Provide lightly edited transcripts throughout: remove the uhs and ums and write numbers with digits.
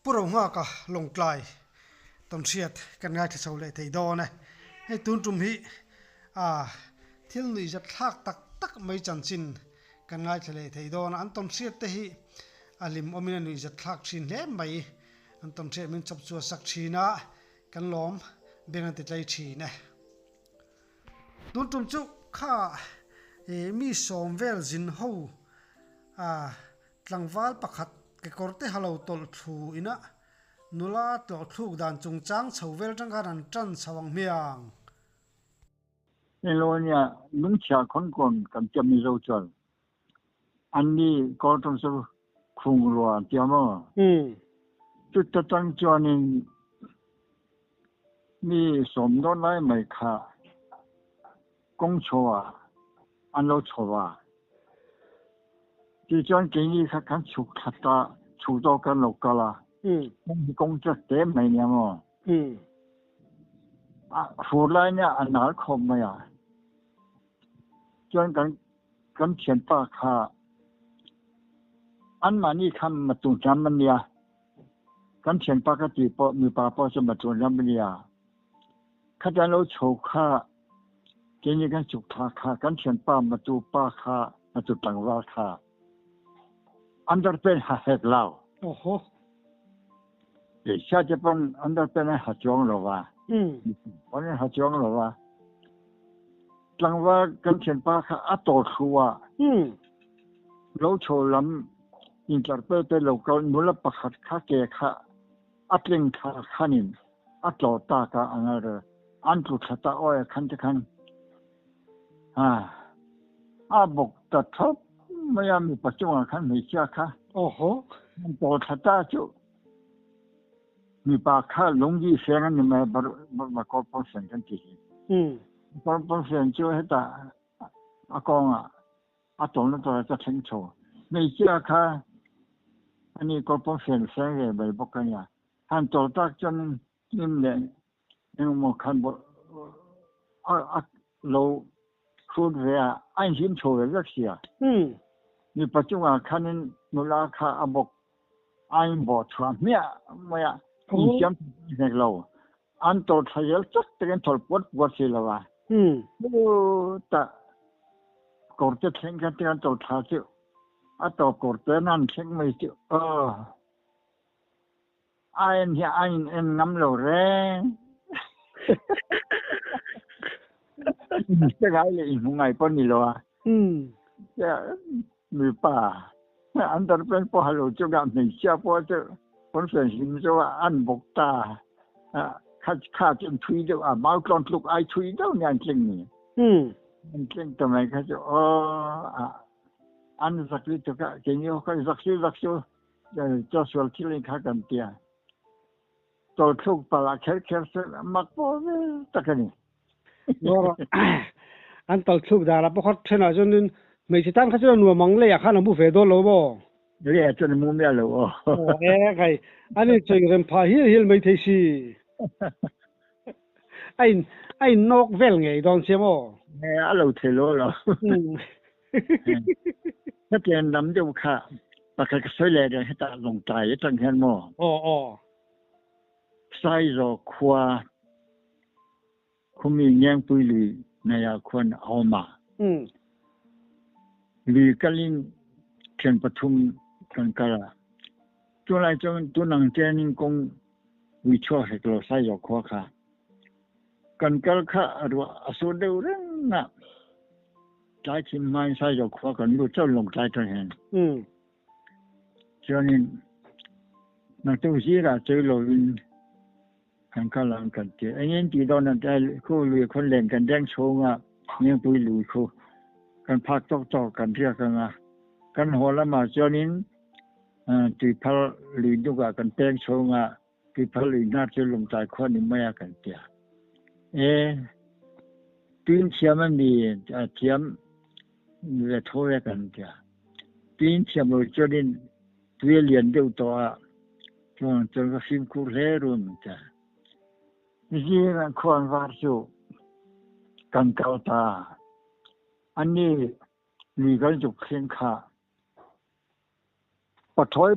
ปุโรงงากะลงไกลต้นเสียดกันง่ายที่สุดเลยที่ดอนะให้ตุนจุ่มฮีที่ลุยจะทักตักไม่จันจินกันง่ายที่เลยที่ดอนะอันต้นเสียดที่ฮีลิมอมินันลุยจะทักชินเล่มไปอันต้นเสียดมันจับจัวสักชีนะกันล้อมเบี่ยงติดใจชีนะตุนจุ่มจุข้ามีสมเวลจินหูหลังวัลประคัดเกกอร์เตฮัลโหลตอลทูอินะนุลาตัวทุกด่านจงจังชาวเวลจังการจันสว่างเมียงในโลเนี่ยมึงเชื่อคนก่อนกับจะมีเราจนอันนี้ก็ต้องสู้คงรัวเดียวมั้งจุดตั้งจอนี่มีสมโดนไล่ไม่ค่ะกงชัวอันเราชัวที่จอนกินยี่ข้ากันฉุกขัดตาฉุกตัวกันหลอกกันละมันมีกงจะเต็มไม่เนี่ยมั้งฟูไลเนี่ยอันนั้นคมไหมจนกันเขียนปากค่ะอันมานี่คำมาตุนจำมันเนี่ยกันเขียนปากติปอมีปาปอจะมาตุนจำมันเนี่ยข้าจะเราโชว์ค่ะเกี่ยกันจุกทาค่ะกันเขียนปามาตุปาค่ะมาตุตังว่าค่ะอันดับเป็นหาเหตุเล่าโอ้โหชาติเป็นอันดับเป็นหาจงหรอวะวันนี้หาจงหรอวะจังว่ากันเขียนปาค่ะอัตโตชัวเราโชว์ลำอินเตอร์เน็ตเป็นเราก็มุลประคัดค่าเกะค่ะอัดลิงค่ะขันินอัดโลตากะอันนั้นอันตุขัดอ้อยขันจะขันบอกตัดทับไม่ยามีปัจจุบันขันไม่เชื่อค่ะโอ้โหมันโตขัดจู่มีปากค่ะลงยี่เสียงนี่มาก็พอเสียงกันทีพอเสียงจู่ให้ตาอากงอาตงนั่นตัวจะทิ้งโชไม่เชื่อค่ะอันนี้ก็พอเสียงเสียงเลยไปบอกกันเนี่ยท่านโตตักจนนิ่มเลยยังมองขันบอกเราพูดเรื่องอันหินโชว์เรื่องเสียมีปัจจุบันขันนี้นุลาค่ะบอกอันบอกชวนเมียไม่อีเสียงในเราอันโตทายลจักเต็มทอลปวดเสียแล้วแต่ก่อนจะเช่นกันที่อันโตทายจู่อันโตก่อนจะนั่นเช่นไม่จู่อันที่อันน้ำเราแรงจะไงเลยมึงไงปนนี่หรอจะมีป่าอันนั้นเป็นพอฮัลโหลจุกอันนี้เชื่อพอจะคนเสียงจะว่าอันบกตาข้าจนทุยเดียวมาเอากลอนลูกไอทุยเดียวเนี่ยจริงนี่มันจริงทำไมเขาจะอันสักทีจุกจริงอยู่เขาสักทีจะสวดที่เล่นข้ากันเตียตัวทุกปลาแค่เสมักพอตะกันนี่อันตอทุกดาราพวกเขาเช่นอาจจะนึงไม่ใช่ตั้งเขาจะนัวมังเลยข้าหนุ่มผู้เฟดโดนหรือเปล่าเรียกจนมุมเดียวเลยใครอันนี้จะเรื่องพาฮิลไม่ที่สิไอ้นกเวลไงตอนเช้ามั้งเราเทโลหรอถ้าเปลี่ยนลำเดียวค่ะปากกาสวยเลยเดี๋ยวให้ตาลงใจตั้งแค่หม้อใส่รอขวาคุณมีเงี้ยปุยลีในควรเอามาลีกลินเขียนปฐุมกันกะละตัวไรจนตัวหนังเจนิงคงวิชวให้เราใส่รอขวาค่ะกันกะละค่ะรัวอสุดเดือดนะใจที่ไม่ใส่รอขวากันรู้เจ้าลงใจทั้งเห็นจนนี้นักตัวชีระเจอเราวินกันกะละกันเจไอ้เนี่ยที่ตอนนั้นได้คู่ลุยคนเล่นกันแดงโชงเนี่ยปุยลุยคู่กันพักต่อกันเที่ยกันกันหัวละมาจนินที่พลลีดุกกันเต้งโชงที่พลีน่าจะลงใจคนนี้ไม่กันเตียตีนเชียมันมีเทียมเวทโทรกันเตียตีนเชียมจนินตัวเลียนเดียวตัวจนก็ฟิมคูเรรุนเตียนี่คนวาร์จูกันเกาตาอันนี้มีกันจุกเข่งขาปะถอย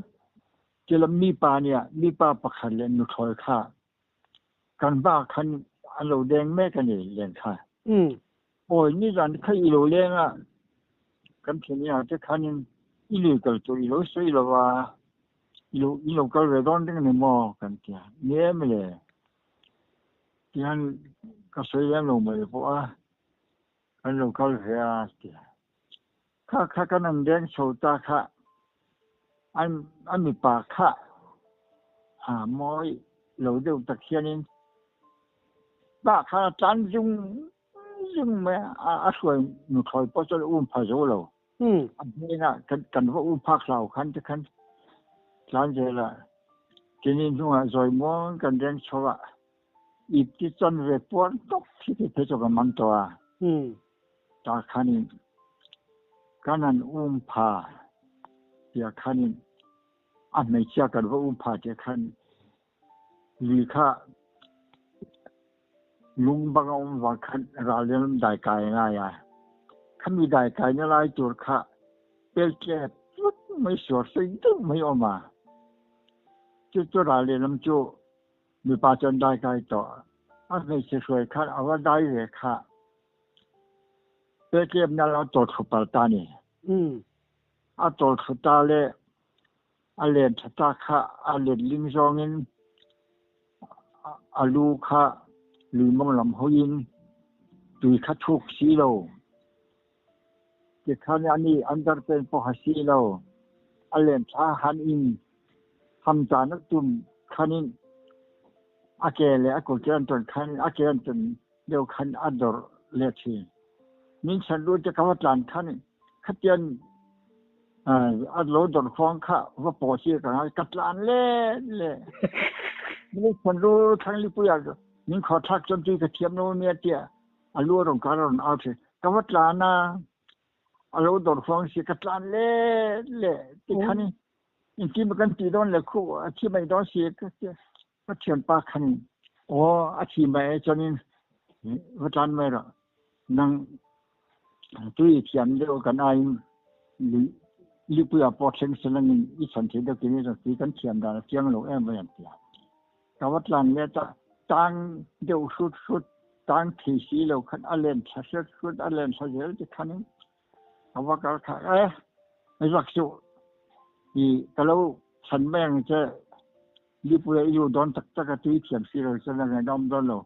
เจลมีปาเนี่ยมีปาประคันเล่นนุถอยค่ะกันบ้าคันอันโลแดงแม่กันนี่เล่นค่ะโอ้ยนี่ร้านใครอีโลแดงอ่ะกันทีนี้อาจจะคันอีโลกัลตัวอีโลสวยแล้วว่าอีโลกัลเรดอนดึงนี่มอกันเตียเนี่ยไม่เลยที่ฮันก็สวยแล้วลงมาเลยเพราะว่าอันโลกัลเฮียเตียค่ะกันนั่นแดงโชตาค่ะอันมีปากค่ะมอยโลเดียวตะเคียนบ้าค่ะจันยุ่งไหมสวยหนูถอยพอจะอุ้มพาโจเราอันนี้นะกันว่าอุ้มพักเราคันจะคันจันเจละทีนี้ทุ่งจอยม้วนกันเดินชัวอีกที่จันเวปวนตกที่เพชรกับมันตัวตาคันนี้กันนั้นอุ้มพาเดียคันนี้อันไม่เชื่อกันว่าอุ้มพาเดียคันลีค่ะลุงบางองค์ว่าคันเราเรียนได้กายง่ายคันมีได้กายนี่ไรจุดค่ะเป็นแก่จุดไม่สวดสิ่งที่ไม่ออกมาจุดเราเรียนน้ำจูมีปาจนได้กายต่ออันไม่เฉยๆค่ะเอาว่าได้เลยค่ะเป็นแก่เนี่ยเราตรวจขับตานี่ตรวจขับตาเลยเรียนทัตค่ะเรียนลิงซองเงินลูค่ะหรือมองลำหัวยินตุยคัดทุกสีโลเจ้าขันอันนี้อันดับเป็นพอหสีโลเล่นท่าหันอินทำจานักตุ่มขันินเกลเลยกูเจอตัวขันเกลตัวเดียวขันดอร์เลทีนี่ฉันรู้จะกว่าหลานขันขัดยันโลดอร์ฟองข้าว่าปอชีกันกัดหลานเล่นี่ฉันรู้ทั้งลิปุยากนี่ขอทักจนที่กระเทียมโนเมียเตียลัวรงการอนเอาสิกวัดลานาโลดอร์ฟองสิกัดหลานเล่ที่ขันนี่อินที่มันกันตีโดนเลยคู่ที่ไม่โดนเสียก็เทียนปากขันที่ไม่จนนี่วัดลานไม่หรอกนั่งตุ้ยเทียนเดียวกันไอ้ลิปุยาปอดเชิงสลังอีสันทีเดียวกันนี่จะตีกันเทียนได้เทียงลงไม่ยันเตียกวัดลานเนี่ยจะตั้งเดียวสุดตั้งที่สีเราขันเล่นสุดเล่นเยอะที่ขันนี้เขาว่าก็ไม่รักสุอีก็แล้วฉันแม่งจะลิปุยอยู่โดนตักตุ้ยเทียนสีเราจะนั่งดอมโดนเรา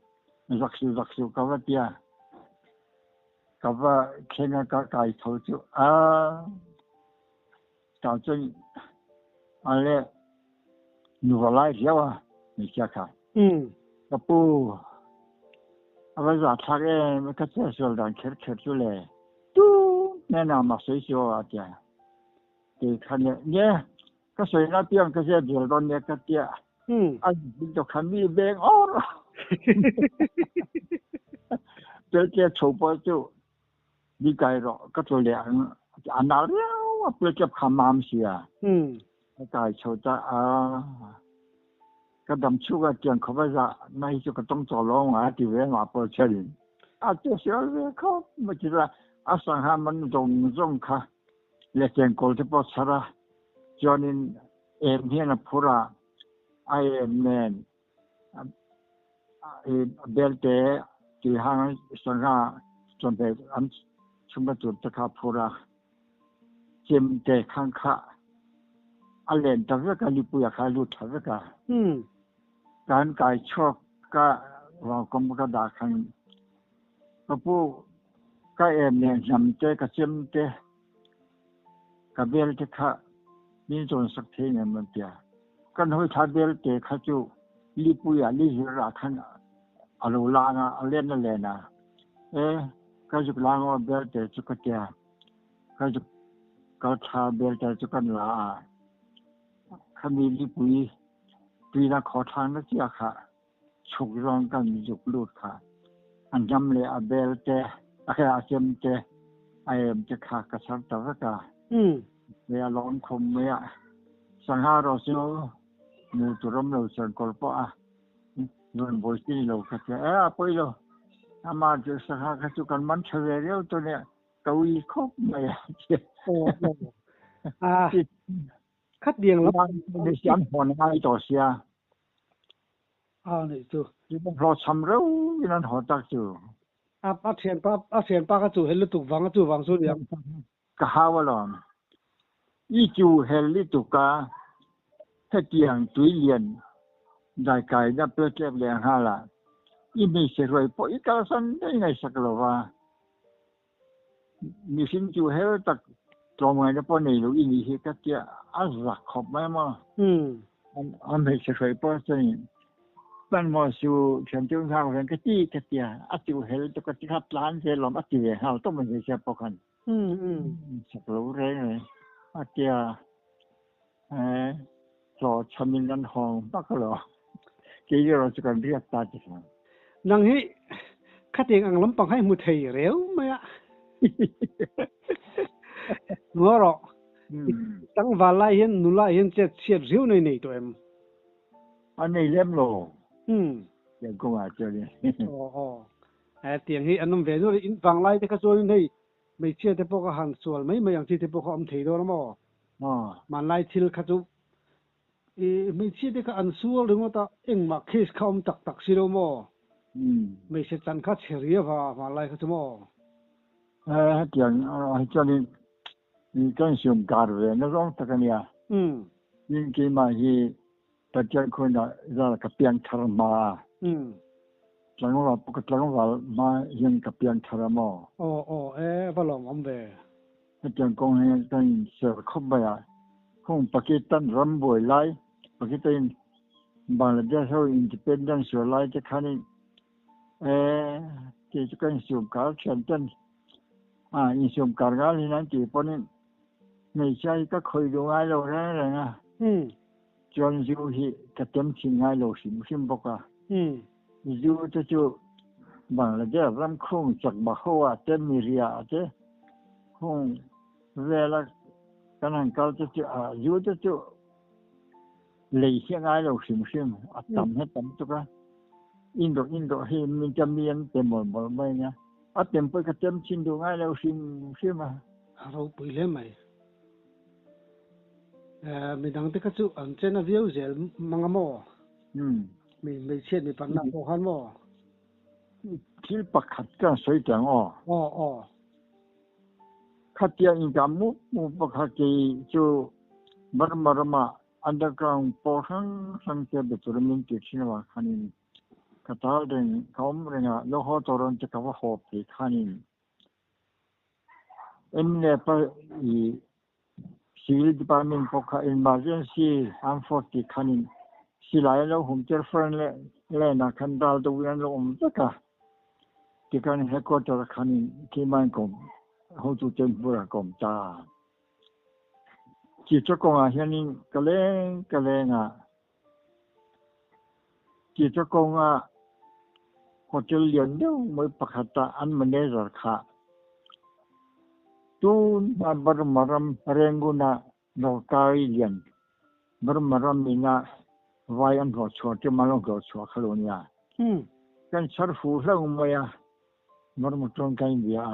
ไม่รักสุก็ว่าเตียก็ว่าแค่นั้นก็ไก่เขาจุจากจนอะไรหนูอะไรเยอะไม่ใช่ค่ะก็ปูเอาไว้จะทักมันก็จะส่วนดังเข็ดอยู่เลยตู้แน่นอนมาสวยๆอ่ะจ้ะที่คันเนี่ยก็สวยนะเพียงก็จะเดือดร้อนเนี่ยก็เตี้ยอันนี้จะคันมีเบงอ๋อเจ้าเจ้าโฉบจู่ดีใจหรอกก็ตัวเลี้ยงอันนั้นแล้วเพื่อจะขมามเสียกายโฉจะก็ดำชูก็เจียงเขาว่าจะไม่จะก็ต้องจอดลงที่เวลาเปิดเฉลี่ยเจ้าเสียเขาไม่คิดว่าสังหามันตรงค่ะเลี้ยงคนที่พอสระจอนินเฮียนพูระแมนเบลเตที่ห้างสังหาจนเป็นอันชุมจุดตะขาพูระเจมเตข้างข้าเล่นแต่ว่าการลิปุยาคาลุทว่าการกายชอบก็เราก็ไม่ก็ด่าคันก็ผู้ก็เนี่ยนำเจกับเจมเตกับเบลเตค่ะมีจนสักทีเนี่ยมันเตียกันหัวชาเบลเตค่ะจูลิปุยาลิฮิราคันโลลางเล่นนั่นแหละนะก็จะลางว่าเบลเตจุกเตียก็จะก็ชาเบลเตจุกันลาขมีลิปุยปีละขอทางนักเสียค่ะฉุกร้องกันยุกลูดค่ะอันจำเลยเบลเตอาเจมเตจะขากระชับตะวกาเวลาร้อนคมเมียสังหารสิโอมูตุรมเราสังกอลปะนวลบอยที่เราคัดไปเลยอามาจะสังหารจุกันมันเฉลี่ยเดียวตัวเนี้ยกวีคบไม่ khát điện lắm đi xem hòn ngay tổ xe này chú đi bằng lo chăm rau như nên họ tắc chú thiền ba cái chú hết lúc chú vắng số điện cả hai vào lòng ý chú hết lý tụ cả hết tiếng túi liền đại cái đã bớt kẹp liền ha là ý mình sẽ rồi bỏ ít cái sân đấy ngày sắc lâu và mình xin chú hết tắc cho mọi người bỏ này lúc ý mình cái kia ăn giặc khóc mấy mà anh mình sẽ rồi bỏ chân ban mà chú chân trung thao cái cái kia ăn chú hết tụ cái tháp lán sẽ làm ăn chú hết hao tôi mình sẽ bỏ khăn sắc lâu rồi ăn kia cho chăm mình ăn hồng bắt cái đó cái gì đó chỉ cần biết ta chứ sao năng hi khát điện ăn lắm bằng hay một thầy réo mày ạ ngó rồi tăng vào lại hiện nụ lại hiện chết chết riu này tụi em anh này lem lồ cái công à chơi đi tiếng hi anh nằm về rồi vang lại cái số này mấy chết thì bao cái hàng xuân mấy mấy yang chết thì bao cái thấy đó mà mà lại til khát chú mấy chết thì cái ăn xuân đúng không ta anh mà case không tắc xí đâu mà mấy chết chân khát chơi riu và lại khát chú mà tiếng cho nên cái chuyện cà về nó giống tất cả nhà nhưng khi mà hi tất cảคนน่ะra cái piang thar ma chẳng có cái chẳng có mà hiện cái piang thar ma vào lòng ông về cái tiếng công hay cái sự không bây à không Pakistan ram boy lại Pakistan Bangladesh how independence rồi lại cái khả năng cái chuyện cà chuyện tên in chuyện cà cái này nó chỉ có nên ngày sau cái khơi đồ ai đâu ra rồi nha John Zhu hi katem chingai lo sim boka Zhu cho chu Bangladesh ram khung chak ba hoa tem miria te khung vela kanan kal cho chu Zhu cho chu lei hiang ai lo sim atam he tam tu ka Indo hi min chamian te mol mai nha atem pe katem chin do ngai lo sim Haro pui mai mình đang tích chú anh trên là view dễ mang mò mình chết mình bắt nạt khó khăn mò chỉ bắt khát cái水电khát tiền income mu bắt khát cái就marama underground portion sang cái betul mình cái chuyện mà khanin kata den kaum renga lo ho toron che ka ho pe khanin emne pa Civil Department poka emergency amforti khanin silai lo home telephone le na khandal do yan lo taka tikan headquarter khanin kiman kom ho tu tempura kom ta chi chokong hianin kaleng chi chokong hotel lian do moi pakhata an manager kha tu maram renguna no kai lian maram mina vayan ho chote malong go chwa khalonia kan sarfu lang moya maram tong kai bia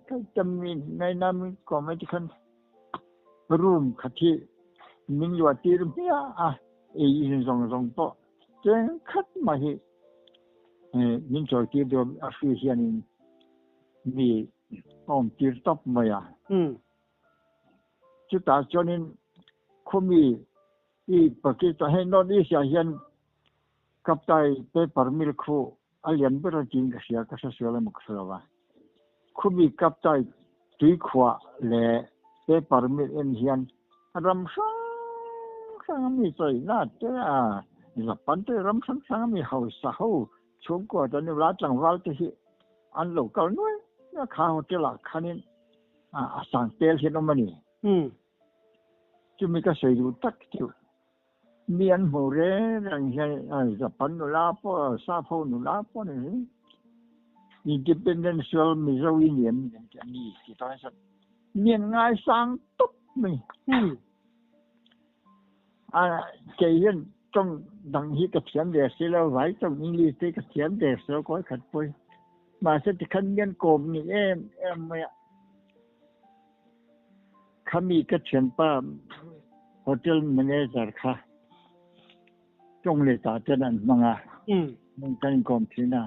kai tamin nai nam comedy khan room khathi min yo tir bia in zong to chen khat ma hi min choi ti do afi hian ni tir top maya chu ta cho nên không bị Pakistan hay nó đi xa hiền cấp tài pe permit khu alien bữa chính cái gì cái số là một số là không bị cấp tài tùy khóa lệ pe permit en hiền ram sang mi chơi na thế là bản thân ram sang mi hậu sao chúng có cho nên là chẳng vào thì ăn lẩu câu nuôi nó khá hotel là khá nên sang tel hiện nó mà nè chứ mấy cái xây dựng tắc chịu miền hồ rê rằng hiện Japan nó lá po Sapo nó lá po này independential Missouri niệm cái gì thì tôi nói miền ngay sang tốt mình cái hiện trong đằng hi cái tiếng để xí lâu vậy trong English cái tiếng để số có khát bôi mà sẽ thì khăn nhân cồm ni em mày kami ka chen pa hotel manager kha trong le ta ten manga mong kan kom thina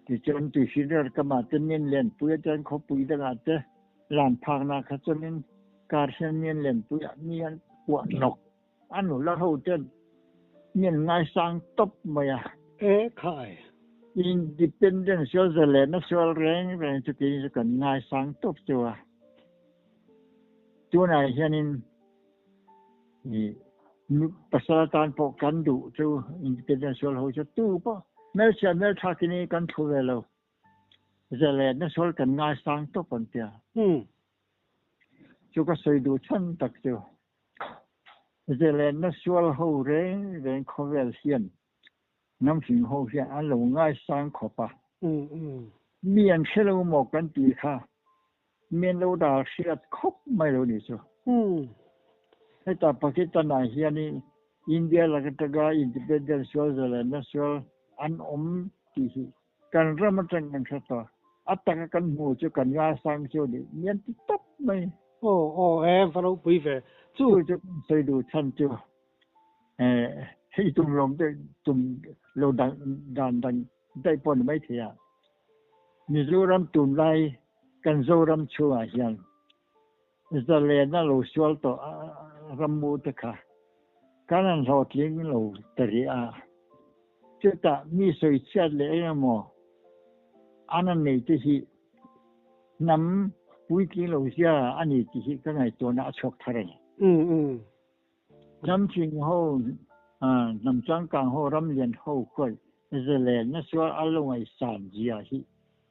ti chen tu senior kama ten nen len pu ten kho pui da ga te lan phang na kha chen kar sen nen len pu ya nian wa nok anu la ho ten nen ngai sang top ma ya khai independent Switzerland national rank chu ki kan ngai sang top chua chu này hianin ni pasatan po kan du chu independent sol ho chu tu po mel cha mel tha kini kan thu ve lo Switzerland national kan ngai sang top pan tia chu ka sei du chan tak chu Switzerland national ho rank kho vel hian năm sinh hậu hiện anh lâu ngay sang khó pa miền xe lâu một căn tì kha miền lâu đào xe khóc mấy lâu đi chứ hay ta Pakistan này hiện đi India là cái taga independent Switzerland national anh tì cần ra một trận cảnh sát to ắt ta cần mua cho cần ngay sang cho đi miền tì tấp mấy em phải đâu bị về chú cho xây đủ chân chưa hay tụm lồng đây tụm lâu đàn đây bọn mấy thế à Mizoram tụm lại Mizoram chua hiền Israel na lâu xuân to ramu tất cả cái này họ tiếng lâu tây à chứ ta mi soi chết lẽ mà anh này thì nắm bụi kia lâu xa anh này thì cái này tôi đã chọc thay năm sinh hậu nằm trong càng hồ râm liền hậu quay Israel nó xóa ở ngoài sản gì à hi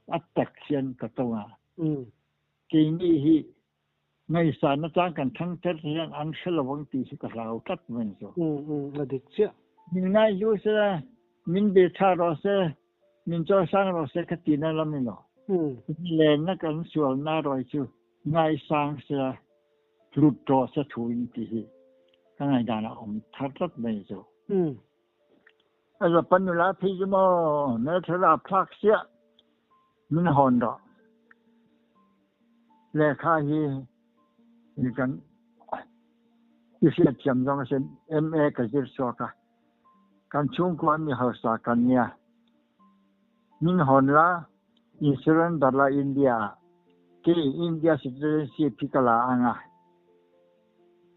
ắt tắc xiên cả tông à kỳ nghi hi ngày sản nó trang càng thăng chất hiền ăn sẽ là vấn đề cái rào cắt mình rồi là được chứ mình ngay dù sẽ mình bị tha rồi sẽ mình cho sang rồi sẽ cái tiền nó làm mình rồi lên nó cần xuân na rồi chứ ngày sang sẽ lụt rồi sẽ thui thì cái này là ông thắt rất mấy rồi giờ bên là thì mà nếu thế là plak xia mình hòn đó lẽ khai thì cần cái sự chăm trong cái MA cái gì số cả cần chung quan mình học sa cần nha mình hòn là Israel đó là India cái India citizenship thì là anh à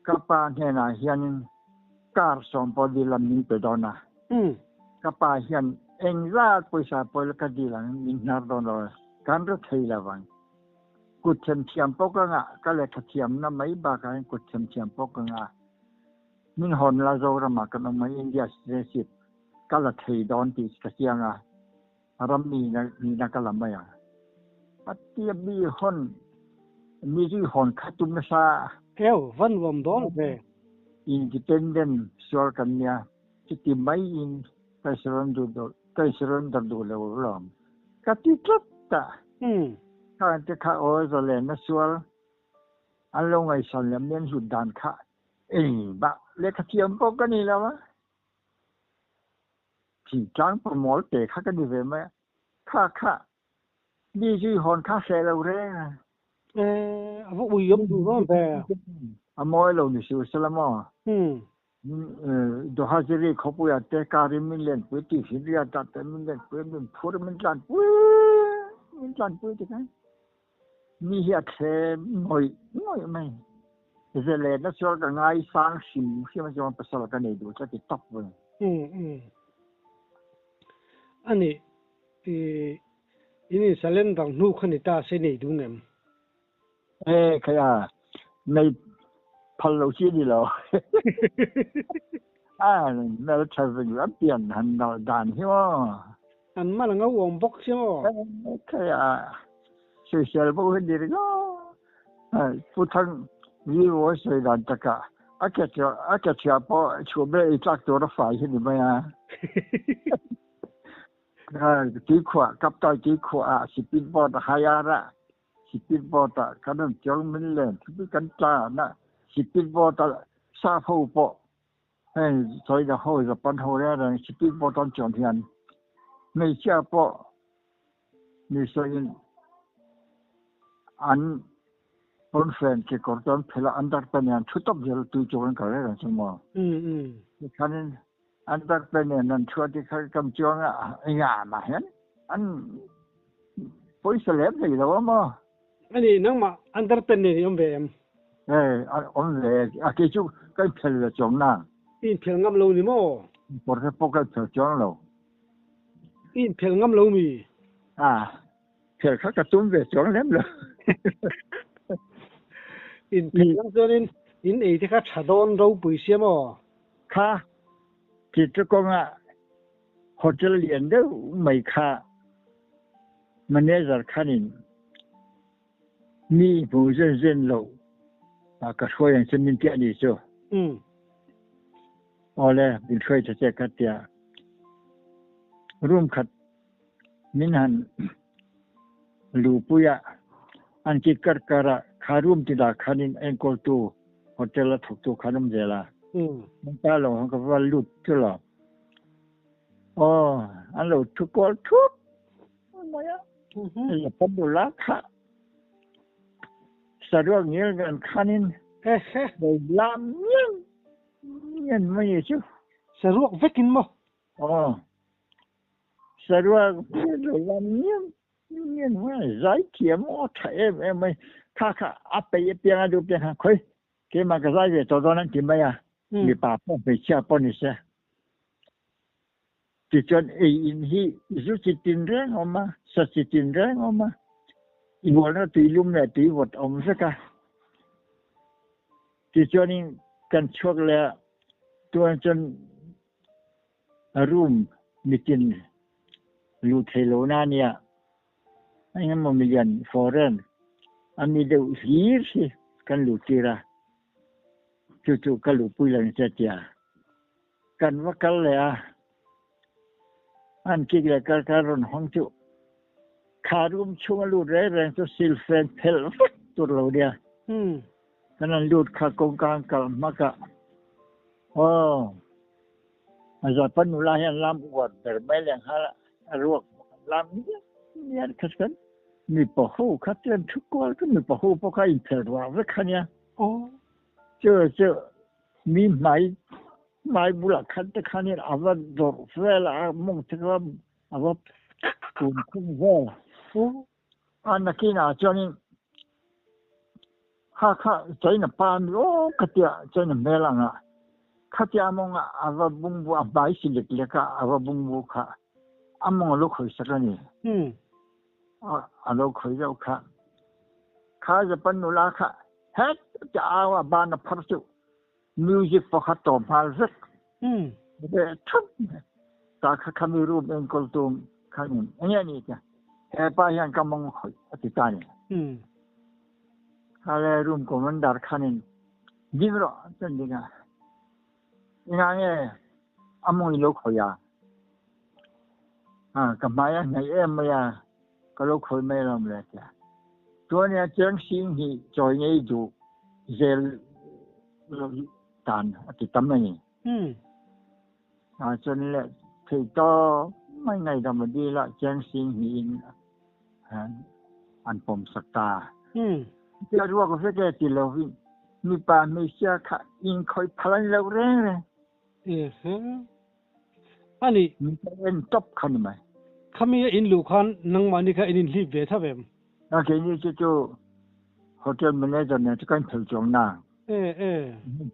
kapan hena hian kar som po dilam min pedona kapa hian engla poisa pol ka dilang min nar don lo kan ro thei lawang kut chem chiam po ka nga ka le thiam na mai ba ka kut chem chiam po ka nga min hon la zo ra ma ka na mai India citizenship ka la thei don ti ka sianga ram ni na ka la mai a atia bi hon mi ri hon khatum na sa kéo văn vòng đó về independent sual kan nia chi ti mai in kai seron du lo rom ka ti trat ta ka te kha o zo le na sual an lo ngai san lam nen hu dan kha ba le kha thiam po ka ni la wa chi chang po mol te kha ka ni ve ma kha ni ji hon kha se lo re vụ bùi yếm đủ nó về moi lo ni su salama do haziri khopu ya te kari min len pu ti hiria ta te min len pu min phur min lan pu ti kan mi hi athe moi mai zele na so ka ngai sang sim hi ma jom pasal ka nei du cha ti top wen ani ini salen dang nu khani ta se nei du ngem kaya nay phật lâu chi đi lo nó traveling lắm tiền hành nào đàn hiếu anh mà là ngấu uống bốc xíu kaya social bốc hết đi đó phụ thân vì tôi xây đàn tất cả cái chia bỏ chuẩn bị chắc tôi đã phải hết đi mà kỹ khoa cấp tài kỹ khoa speedboat hayara speedboat cái đó chẳng mình lên cái căn cha na speedboat sa phô bộ hay rồi là hồi là ban hồi ra speedboat chọn hiện ngày xưa bộ người xây anh คนแฟนที่ก่อนเพลอันดับเป็นอย่างชุดต้มเยลตุยโจนกันเลยกันสมองคันนั้นอันดับเป็นอย่างนั้นช่วยที่เขากำจังอ่ะงามาเห็นอันปุ้ยเสลบเลยแล้วมั้งอันนี้นั่งมาอันดับเป็นนี่ยมเบมอันเลยที่จุก็เพลจงนั่งอินเพลงำโลนี่มั้งพอที่พวกเขาเพลจงแล้วอินเพลงำโลมีเพลเขากระตุ้นเวจงเล่มเลยอินเพลงำตัวนี้อินเอที่เขาชาดอนเราปุยเสียมั้งค่ะที่จุกงอ่ะโฮเทลเลียนเด้อไม่ค่ะมันเนี่ยจะคันินมีผู้เล่นโลก็ช่วยอย่างเช่นมินเตียนี่จ้ะอ๋อเลยเป็นช่วยจะเจอกันเตียร่วมขัดมินันลูปุยะอันจิตกัดกระขาร่วมติดาคันินเอ็นกอลตูโฮเทลถูกตัวขนมเจล่ามันตาหลงเขาว่าลุดจุลอ๋ออันเราทุกคนทุกมาอ่ะอย่าพัดดูละค่ะสะดวกเงี้ยกันคันินโดยลำเงี้ยไม่ใช่สะดวกเวกินมั้งอ๋อสะดวกโดยลำเงี้ยว่าใจเทียมอ๋อใช่ไม่ค่ะอัปไปเปียงดูเปียงค่อยเกี่ยมันก็ใจเวทตอนนั้นกินไหมอ่ะมีป่าป้องไปเชื่อป้อนนี่ใช่ที่จนอินฮีจุดจิตเรื่องออกมาสัจจิตเรื่องออกมาอีกวันนั้นตีลุ่มเนี่ยตีวัดอมสักการที่จนกันช่วงแล้วตัวจนรูมมิจินลูเทโลนาเนี่ยไอ้เงี้ยมันมีเรียนฟอเรนอันนี้เดี๋ยวฮีสิกันลูทีระจู่ๆกันลูปุยหลังจากเดียกันว่ากันเลยอันคิดเลยการุนห้องจู่ขารุมช่วงลูเร่ๆตัวซิลเฟนเพลฟัดตัวเราเดียกันนั้นลูดขากงกลางกับมากะอาจจะเป็นอุลาเห็นลำอวดแต่ไม่เลี้ยงหาละรวกลำเนี่ยคัสกันมีปะหูคัดเจนทุกคนก็มีปะหูพวกเขาอินเทอร์ว่าสักขเนี่ยเจอมีไม้บุหรี่คันตะขันเนี่ยเอาว่าดอกเฟลอะมุ่งถึงว่าเอาว่าปุ่มคุ้มเวลอันนั้นกินอาจารย์ข้าใจน่ะปานโอ้กะเตียใจน่ะเมลังอ่ะข้าจะมองอาว่าบุ้งบัวใบสิเล็กๆอาว่าบุ้งบัวค่ะมองลูกเคยสักนี่ลูกเคยเจ้าค่ะข้าจะเป็นนุลาค่ะเฮ็ดจะเอาว่าบ้านพัดจุมิวสิกพอขัดต่อมาสักเด็ดทุบตาข้ามีรูปเองก็ตัวข้านี่อันนี้จ้ะแค่ไปยังกำมองเคยติดตานี่ข้าเลยรูปก็มันดาร์ขันินยิ่งรอจนยิ่งงานเนี่ยมองลูกเคยกับมาอย่างไหนไม่ก็ลูกเคยไม่ลำเลยจ้ะตัวเนี่ยเจ้าสิ่งที่จอยเนี่ยดูเจลตันติดตั้มนี่จนเลยที่ต่อไม่ไงธรรมดีละเจ้าสิ่งที่อันปมสตาจะรู้ว่าก็แค่ที่เรามีป่ามีเชือกอินคอยพลังเราเร่งเลยอันนี้มันเป็นจบขันไหมขามีอินลูกขันนังมันนี่ค่ะอินรีบเวทแบบโอเคนี่จู่โฮเทลแมเนเจอร์เนี่ยจะกันถึงจงหน้า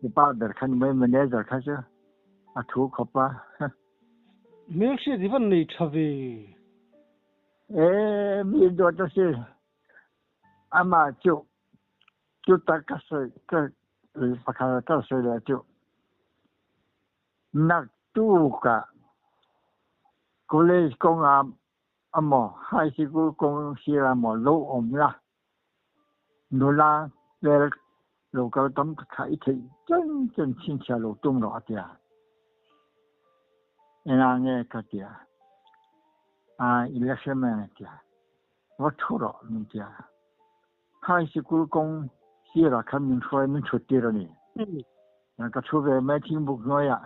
จะป้าเด็กขันไม่แมเนเจอร์เขาจะถูกขบว่าเมื่อกี้ที่วันนี้ทวีมีโดดสิอามาจู่ตากระสือก็ปากกาตาสือเลยจู่นักตู้กะcollege kong amo high school kong sira mo lo omla nula le lo ka tam khai thei chân chin cha lo tung lo atia ena nge ka tia election man tia what thoro min tia high school kong sira khan min khoi min chutti ro ni na ka chu ve ma thing buk no ya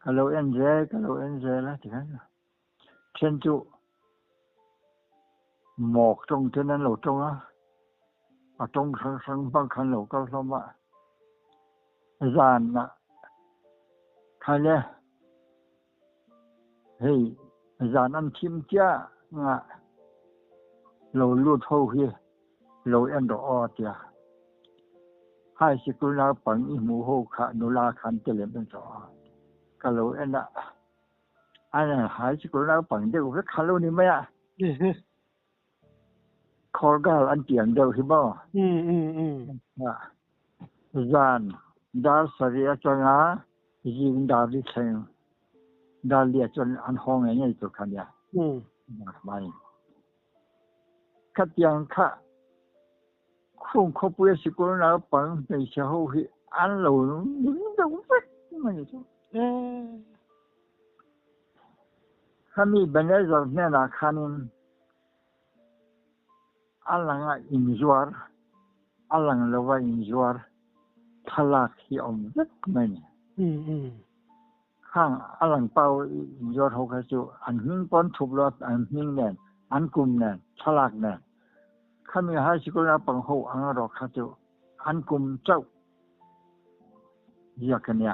kalau enjoy lah kan chen chu mok trong thế nên lẩu trong á ở trong sang băng khăn lẩu cao lắm mà giàn nè khai lẽ hey giàn ăn chim cha ngạ lẩu lụt hầu hi lẩu ăn đồ o tia hai sự cố nào bằng ý mù hầu khá nô la khăn tê lên bên chỗ cái lẩu ăn nè anh hai sự cố nào bằng đều rất khá lâu ni mấy à khó gal ăn tiền đâu hi bao giàn đã xảy ra cho ngã riêng đã đi xem đã liệt cho anh hong ấy như tôi看呀mai cắt yang khá không có bữa sự cố nào bằng để xã hội ăn lẩu những đâu vết mà như thế kami benar giờ này là khanin alang injuar alang lawa injuar thalak hi om rất mạnh hang alang pau injuar ho ka chu an hing pon thup lo an hing nen an kum nen thalak nen kami hai si ko na pang ho ang ro kha chu an kum chau ya kanya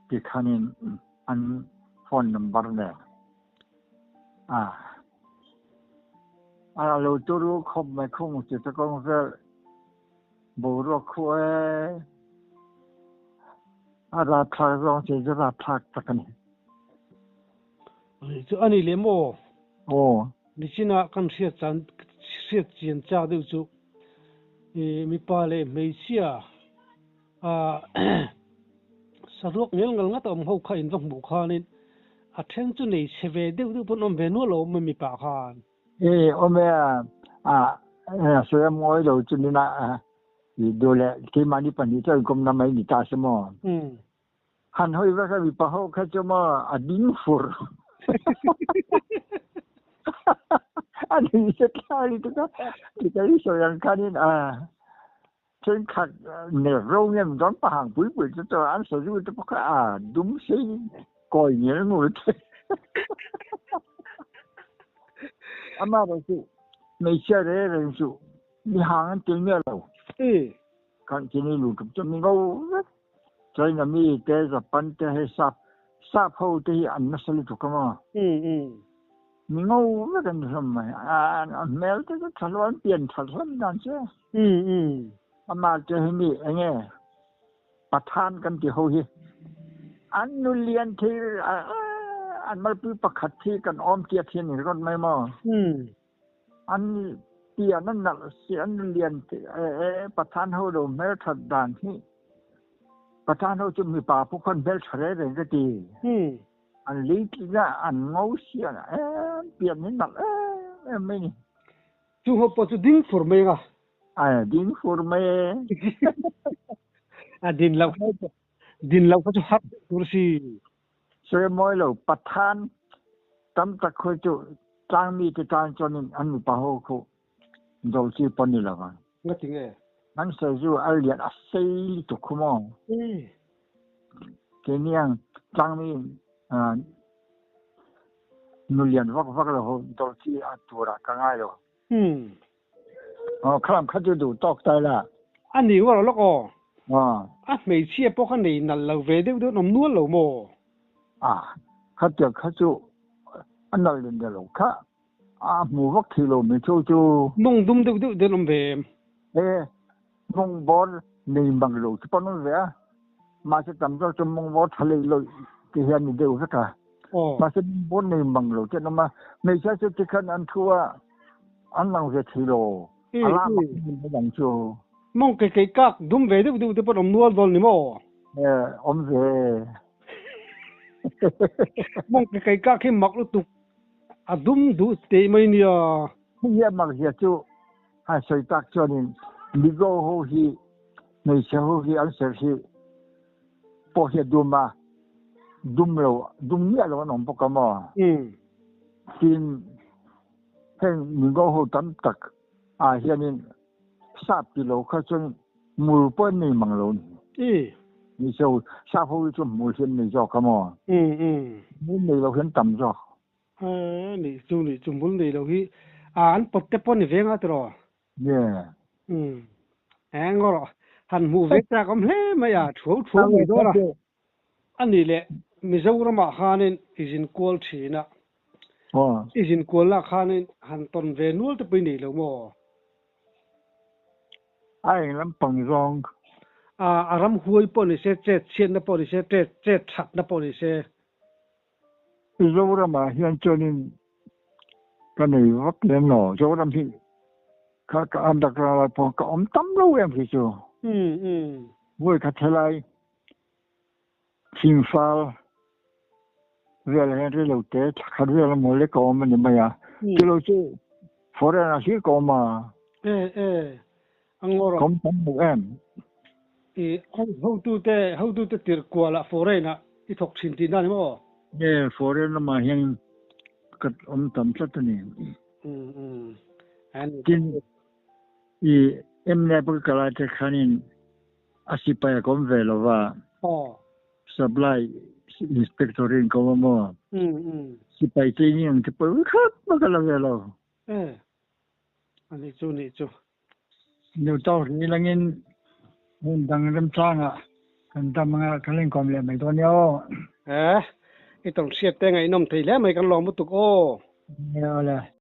ti khanin an phone number nen lô tôiรู้คบไม่คงจะตะกงจะบูรอคุยราพลักรองจะราพลักตะกันจะอันนี้เลยมั้งโอ้ดิฉันกันเสียจันเสียจีนจ้าดูจุมีปลาเลยไม่เสียสะดวกเงี้ยงั้นต้องเขาขายต้องบุคคลนี่อาเทนจุนี่เชฟเดวดูพนมเวนัวเราไม่มีปากคานโอเม่สวยมวยเราจุนี่นะดูแลที่มันนี่ปันนี่เจ้ากรมน้ำมันนี่ตาสมอหันห้อยว่าเขามีปะเขาเขาจะมาดิ้งฟูร์อันนี้จะแค่นี้ก็ที่เขาสวยอย่างกันนี่เช่นขัดเนี่ยเราเนี่ยมันต้องผ่านปุ๋ยจะตัวอันสวยอยู่ที่พวกดุมซีก่อยเนี่ยงูเลยอามาเราสิไม่เชื่อเลยเราสิมีหางจริงเนี่ยเรากันที่นี่ลูกจะมีงูใจน่ะมีแต่จะปันแต่ให้ทราบเขาที่อันนั้นสลิดถูกมั้ยมีงูไม่กันทำไมแมวจะทะเลาะเปลี่ยนทะเลาะนั่นใช่อามาจะให้มีไงประธานกันที่เขาเฮอันนู้นเรียนที่อันมาปีประคัดที่กันอ้อมเกียรตินี่ก็ไม่มออันเตียนั่นน่ะเสียนเรียนประธานเขาดูแม้ถัดด่านที่ประธานเขาจะมีป่าผู้คนเบลเฉลยเลยก็ดีอันลิขิตอันงูเสียนะเปลี่ยนนี่น่ะไม่นี่จุงเขาปจุดิ้งฟูร์เมงดิ้งฟูร์เมดิ้งเราก็จะฮับดูสิสวยมวยเราประธานตั้มตะคุยจุจางมีที่จางจนอันมีป่าหูเขาดูสิปนนี่ละกันงั้นจริงนั่นเสียอยู่อันเรียนอัศยตุคุมองทีนี้จางมีนุเรียนวักเราดูสิอันตัวละกันง่ายเลยข้ามขัดดูตอกใจละอันนี้ว่าเราล็อกไม่เชื่อพวกนี้นั่นเราเวเดดูน้ำนวลเราโมขัดเจอขัดจูอันนั้นเรียนเดียวข้าหมู่วักที่เราไม่จู่มงดุมดูเดินลมเวมงบอลในบังโลที่ปนนั้นเสียมาจะทำก็จะมงบอลทะเลเลยที่เห็นนี่เดียวสักมาจะบอลในบังโลจะนำมาไม่ใช่จะที่ขันอันทัวอันนั้นจะที่โลอันนั้นไม่บังจู่มองไกลๆกักดุมเวดูที่ปนนัวบอลนี่โมอมเวมองไกลๆกักให้มักลุตุดุมดูเตะไม่เนี่ยเยี่ยมมากเยี่ยจู่ให้สวยตักจนลิโก้หูฮีในเช้าหูฮีอันเสรีพอเห็นดุมมาดุมเราดุมเนี่ยเราหนุ่มปกติมั้งทีนเห็นลิโก้หูตั้มตักเห็นนี่3 กิโลเขาจนมือเปิ้ลนี่มังโลนี่เช้าหูจนมือเห็นนี่จอกมั้งนี่เราเห็นต่ำจอกนี่จุ่มบุญนี่เราที่อันปดเตปนนี่เวงอ่ะตัวเนี่ย ngó rồi hẳn mù vết ra có lẽ mà à chúa người đó là anh đi lệ mình dâu ra mà khan nên izin call chỉ nè izin call là khan nên hẳn tuần về nuôi tập bên này luôn mà ai làm bằng rong ram huay po ni se chết chen na po ni se chết chặt na po ni se dâu ra mà hiện cho nên cái này vấp lên nổ dâu ra thì cái âm đặc là phong cái ấm tắm lâu em thì chứ với cái thế này phim phim về là cái lâu tết cái về là mỗi cái có mình mà ya cái lâu chứ phổ ra là chỉ có mà anh ngồi rồi không tắm được em hậu tu te tiệt qua là phổ đây nè ít thọc xin tin đó mà phổ ra là mà hiện cái ấm tắm rất là nhiều anh em này bữa cái cái khanin asipaya kom về là và supply inspectorin kom mà sipai ini yang cepat khát mà cái là về là anh đi chú nếu tao thì là nghìn muốn đăng làm trang à cần tao mà cái lên kom lên mấy đôi nhau ít thằng siết tay ngày nôm thấy lẽ mấy cái lòng một tục ô nhiều là